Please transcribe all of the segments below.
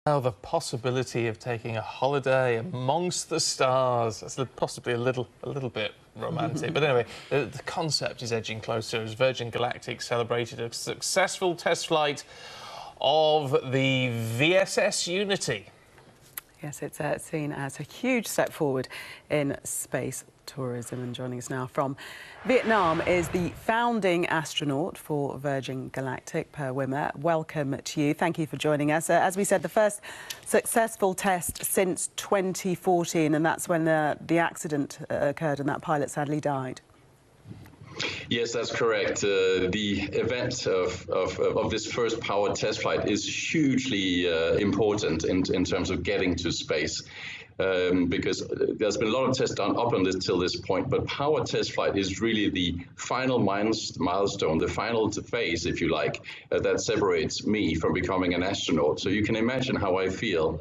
Oh, the possibility of taking a holiday amongst the stars. That's possibly a little bit romantic. But anyway, the concept is edging closer as Virgin Galactic celebrated a successful test flight of the VSS Unity. Yes, it's seen as a huge step forward in space tourism. And joining us now from Vietnam is the founding astronaut for Virgin Galactic, Per Wimmer. Welcome to you. Thank you for joining us. As we said, the first successful test since 2014, and that's when the accident occurred and that pilot sadly died. Yes, that's correct. The event of this first powered test flight is hugely important in terms of getting to space. Because there's been a lot of tests done up until this point, but powered test flight is really the final milestone, the final phase, if you like, that separates me from becoming an astronaut. So you can imagine how I feel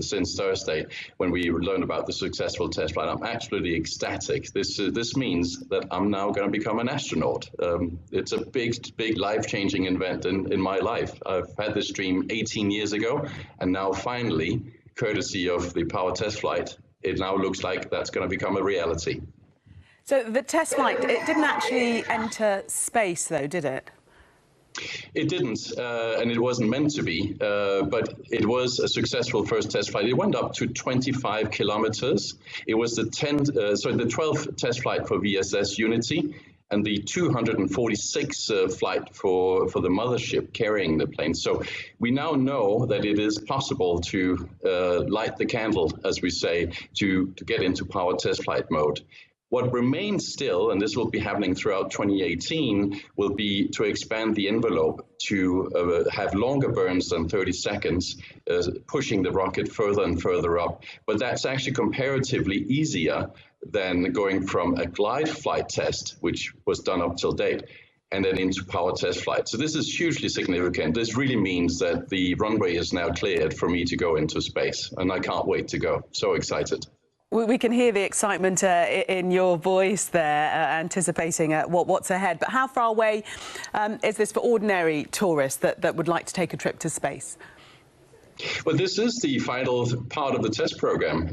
since Thursday when we learned about the successful test flight. I'm absolutely ecstatic. This means that I'm now going to become an astronaut. It's a big life-changing event in my life. I've had this dream 18 years ago, and now finally, courtesy of the power test flight, it now looks like that's going to become a reality. So the test flight, it didn't actually enter space, though, did it? It didn't, and it wasn't meant to be, but it was a successful first test flight. It went up to 25 kilometers. It was the 12th test flight for VSS Unity, and the 246th flight for the mothership carrying the plane. So we now know that it is possible to light the candle, as we say, to get into powered test flight mode. What remains still, and this will be happening throughout 2018, will be to expand the envelope to have longer burns than 30 seconds, pushing the rocket further and further up. But that's actually comparatively easier than going from a glide flight test, which was done up till date, and then into power test flight. So this is hugely significant. This really means that the runway is now cleared for me to go into space, and I can't wait to go. So excited. We can hear the excitement in your voice there, anticipating what's ahead. But how far away is this for ordinary tourists that would like to take a trip to space? Well, this is the final part of the test program,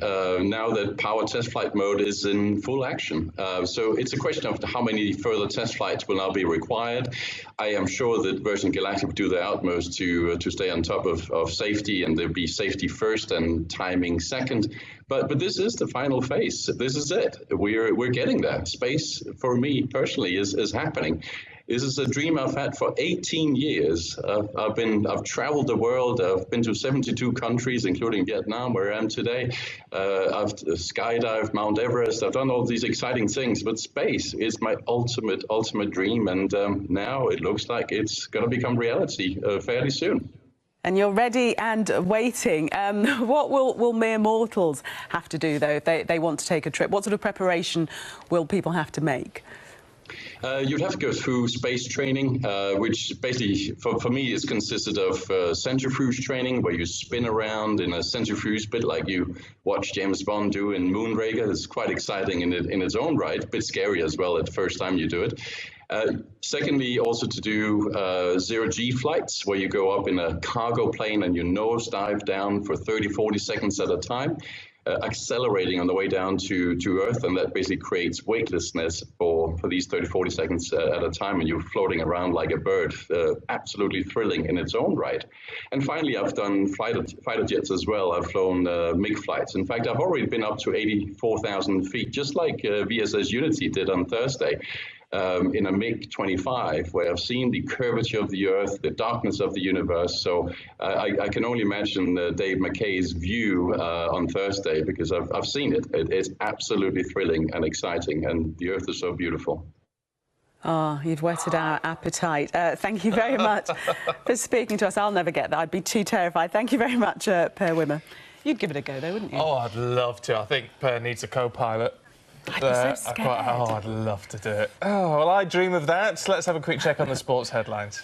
now that power test flight mode is in full action. So it's a question of how many further test flights will now be required. I am sure that Virgin Galactic will do their utmost to stay on top of safety, and there'll be safety first and timing second. But this is the final phase. This is it. We're getting there. Space, for me personally, is happening. This is a dream I've had for 18 years. I've traveled the world. I've been to 72 countries, including Vietnam, where I am today. I've skydived Mount Everest. I've done all these exciting things, but space is my ultimate dream. And now it looks like it's going to become reality fairly soon. And you're ready and waiting. What will mere mortals have to do, though, if they want to take a trip? What sort of preparation will people have to make? You'd have to go through space training, which basically, for me, is consisted of centrifuge training, where you spin around in a centrifuge, bit like you watch James Bond do in Moonraker. It's quite exciting in its own right, a bit scary as well at the first time you do it. Secondly, also to do zero-G flights, where you go up in a cargo plane and you nosedive down for 30-40 seconds at a time, accelerating on the way down to Earth, and that basically creates weightlessness for these 30-40 seconds at a time, and you're floating around like a bird. Absolutely thrilling in its own right. And finally, I've done fighter jets as well. I've flown MiG flights. In fact, I've already been up to 84,000 feet, just like VSS Unity did on Thursday. In a MiG-25, where I've seen the curvature of the Earth, the darkness of the universe. So I can only imagine Dave McKay's view on Thursday, because I've seen it. It's absolutely thrilling and exciting, and the Earth is so beautiful. Oh, you've whetted our appetite. Thank you very much for speaking to us. I'll never get that. I'd be too terrified. Thank you very much, Per Wimmer. You'd give it a go, though, wouldn't you? Oh, I'd love to. I think Per needs a co-pilot. I'd be so scared. I'd love to do it. Oh, well, I dream of that. Let's have a quick check on the sports headlines.